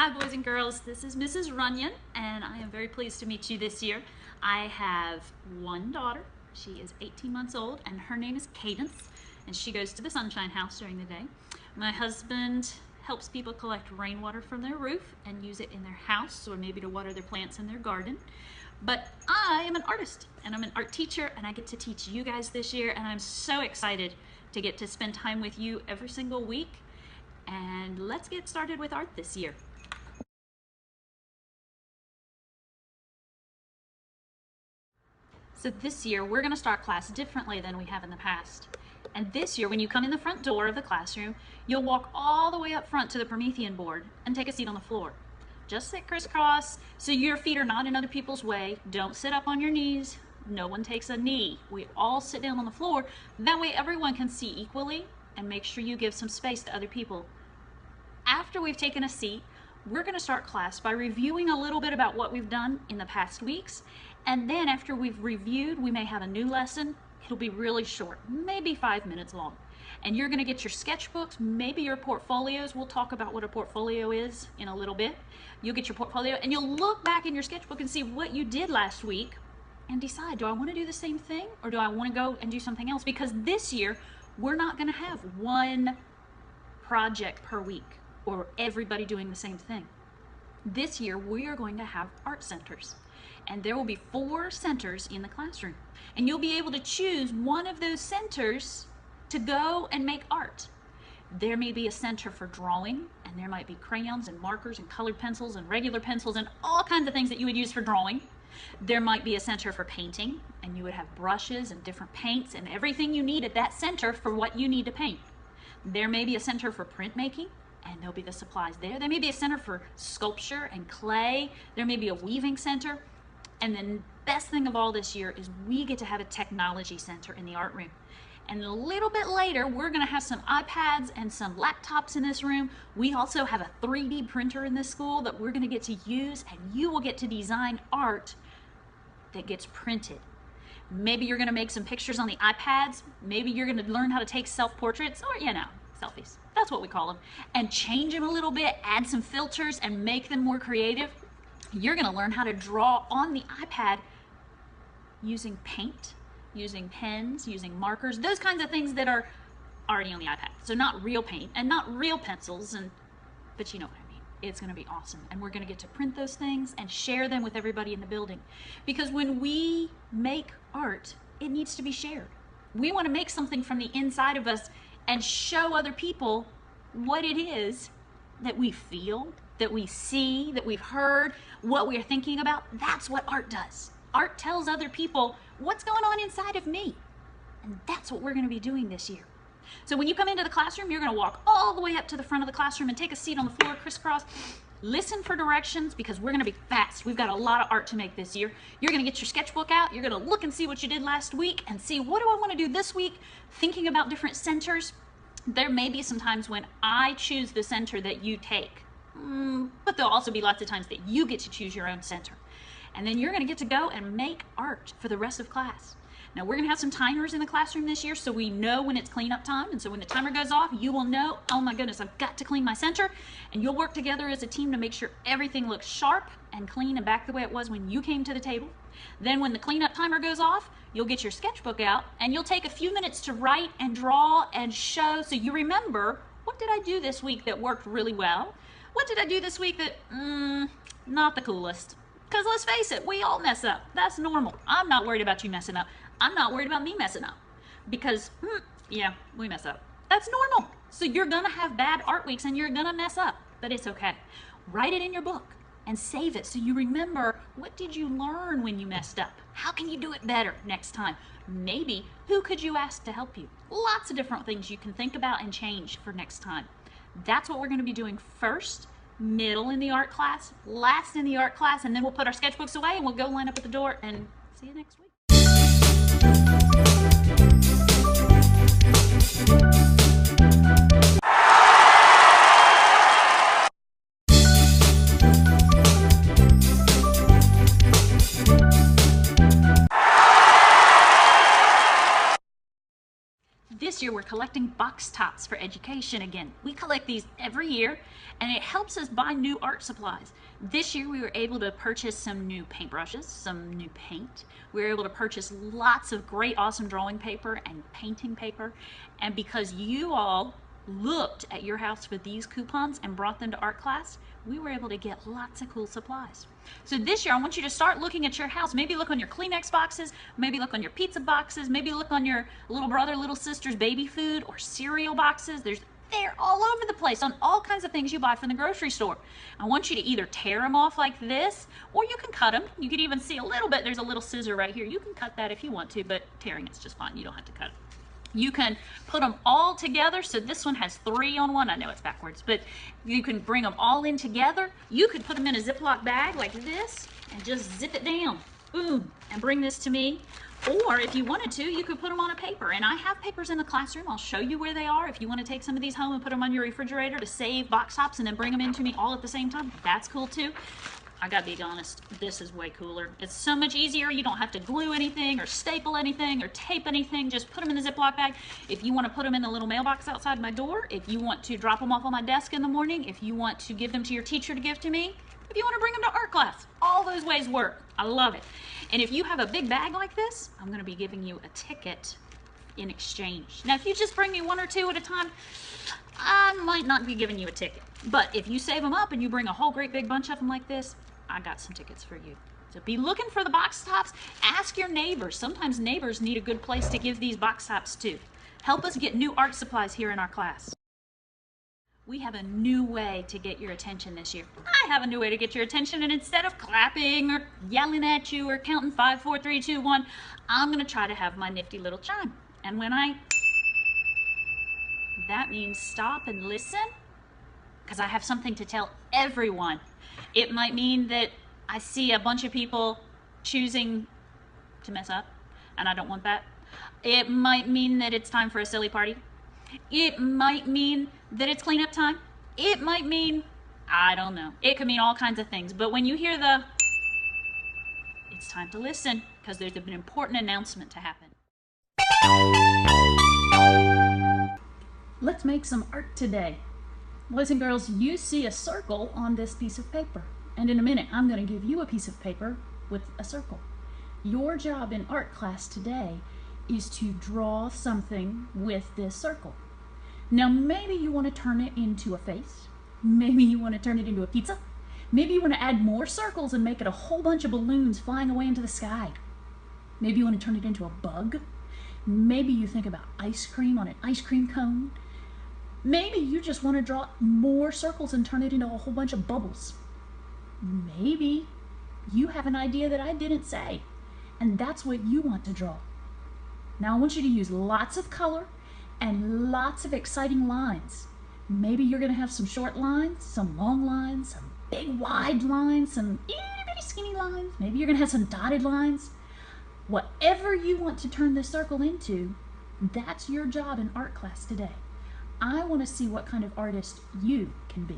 Hi boys and girls, this is Mrs. Runyon and I am very pleased to meet you this year. I have one daughter. She is 18 months old and her name is Cadence and she goes to the Sunshine House during the day. My husband helps people collect rainwater from their roof and use it in their house or maybe to water their plants in their garden. But I am an artist and I'm an art teacher and I get to teach you guys this year and I'm so excited to get to spend time with you every single week. And let's get started with art this year. So this year, we're gonna start class differently than we have in the past. And this year, when you come in the front door of the classroom, you'll walk all the way up front to the Promethean board and take a seat on the floor. Just sit crisscross so your feet are not in other people's way. Don't sit up on your knees. No one takes a knee. We all sit down on the floor. That way everyone can see equally and make sure you give some space to other people. After we've taken a seat, we're going to start class by reviewing a little bit about what we've done in the past weeks. And then after we've reviewed, we may have a new lesson. It'll be really short, maybe 5 minutes long. And you're going to get your sketchbooks, maybe your portfolios. We'll talk about what a portfolio is in a little bit. You'll get your portfolio and you'll look back in your sketchbook and see what you did last week and decide, do I want to do the same thing or do I want to go and do something else? Because this year, we're not going to have one project per week or everybody doing the same thing. This year, we are going to have art centers. And there will be 4 centers in the classroom. And you'll be able to choose one of those centers to go and make art. There may be a center for drawing, and there might be crayons and markers and colored pencils and regular pencils and all kinds of things that you would use for drawing. There might be a center for painting, and you would have brushes and different paints and everything you need at that center for what you need to paint. There may be a center for printmaking, and there'll be the supplies there. There may be a center for sculpture and clay. There may be a weaving center. And the best thing of all this year is we get to have a technology center in the art room. And a little bit later, we're gonna have some iPads and some laptops in this room. We also have a 3D printer in this school that we're gonna get to use, and you will get to design art that gets printed. Maybe you're gonna make some pictures on the iPads. Maybe you're gonna learn how to take self-portraits or, selfies. That's what we call them. And change them a little bit, add some filters and make them more creative. You're gonna learn how to draw on the iPad using paint, using pens, using markers, those kinds of things that are already on the iPad. So not real paint and not real pencils, but you know what I mean. It's gonna be awesome. And we're gonna get to print those things and share them with everybody in the building. Because when we make art, it needs to be shared. We wanna make something from the inside of us and show other people what it is that we feel, that we see, that we've heard, what we're thinking about. That's what art does. Art tells other people what's going on inside of me. And that's what we're going to be doing this year. So when you come into the classroom, you're going to walk all the way up to the front of the classroom and take a seat on the floor, crisscross. Listen for directions because we're going to be fast. We've got a lot of art to make this year. You're going to get your sketchbook out. You're going to look and see what you did last week and see, what do I want to do this week? Thinking about different centers. There may be some times when I choose the center that you take. But there'll also be lots of times that you get to choose your own center. And then you're going to get to go and make art for the rest of class. Now we're going to have some timers in the classroom this year so we know when it's cleanup time. And so when the timer goes off, you will know, oh my goodness, I've got to clean my center. And you'll work together as a team to make sure everything looks sharp and clean and back the way it was when you came to the table. Then when the cleanup timer goes off, you'll get your sketchbook out and you'll take a few minutes to write and draw and show so you remember, what did I do this week that worked really well? What did I do this week that, not the coolest? Because let's face it, we all mess up. That's normal. I'm not worried about you messing up. I'm not worried about me messing up. Because, yeah, we mess up. That's normal. So you're gonna have bad art weeks and you're gonna mess up, but it's okay. Write it in your book and save it so you remember, what did you learn when you messed up? How can you do it better next time? Maybe, who could you ask to help you? Lots of different things you can think about and change for next time. That's what we're going to be doing first, middle in the art class, last in the art class, and then we'll put our sketchbooks away and we'll go line up at the door and see you next week. this year we're collecting box tops for education again. We collect these every year and it helps us buy new art supplies. This year we were able to purchase some new paintbrushes, some new paint. We were able to purchase lots of great, awesome drawing paper and painting paper. And because you all looked at your house for these coupons and brought them to art class, we were able to get lots of cool supplies. So this year I want you to start looking at your house. Maybe look on your Kleenex boxes, maybe look on your pizza boxes, maybe look on your little brother, little sister's baby food or cereal boxes. They're all over the place on all kinds of things you buy from the grocery store. I want you to either tear them off like this, or you can cut them. You can even see a little bit, there's a little scissor right here. You can cut that if you want to, but tearing it's just fine. You don't have to cut it. You can put them all together. So this one has 3 on one. I know it's backwards, but you can bring them all in together. You could put them in a Ziploc bag like this and just zip it down. Boom, and bring this to me. Or if you wanted to, you could put them on a paper. And I have papers in the classroom. I'll show you where they are. If you want to take some of these home and put them on your refrigerator to save box tops and then bring them in to me all at the same time, that's cool too. I gotta be honest, this is way cooler. It's so much easier. You don't have to glue anything or staple anything or tape anything. Just put them in the Ziploc bag. If you want to put them in the little mailbox outside my door, if you want to drop them off on my desk in the morning, if you want to give them to your teacher to give to me, if you want to bring them to art class, all those ways work. I love it. And if you have a big bag like this, I'm going to be giving you a ticket in exchange. Now, if you just bring me 1 or 2 at a time, I might not be giving you a ticket. But if you save them up and you bring a whole great big bunch of them like this, I got some tickets for you. So be looking for the box tops. Ask your neighbors. Sometimes neighbors need a good place to give these box tops to. Help us get new art supplies here in our class. We have a new way to get your attention this year. I have a new way to get your attention, and instead of clapping or yelling at you or counting 5, 4, 3, 2, 1, I'm gonna try to have my nifty little chime. And when that means stop and listen, because I have something to tell everyone. It might mean that I see a bunch of people choosing to mess up, and I don't want that. It might mean that it's time for a silly party. It might mean that it's cleanup time. It might mean, I don't know. It could mean all kinds of things. But when you hear it's time to listen, because there's an important announcement to happen. Let's make some art today. Boys and girls, you see a circle on this piece of paper. And in a minute, I'm going to give you a piece of paper with a circle. Your job in art class today is to draw something with this circle. Now, maybe you want to turn it into a face. Maybe you want to turn it into a pizza. Maybe you want to add more circles and make it a whole bunch of balloons flying away into the sky. Maybe you want to turn it into a bug. Maybe you think about ice cream on an ice cream cone. Maybe you just want to draw more circles and turn it into a whole bunch of bubbles. Maybe you have an idea that I didn't say, and that's what you want to draw. Now I want you to use lots of color and lots of exciting lines. Maybe you're going to have some short lines, some long lines, some big wide lines, some itty bitty skinny lines. Maybe you're going to have some dotted lines. Whatever you want to turn this circle into, that's your job in art class today. I want to see what kind of artist you can be.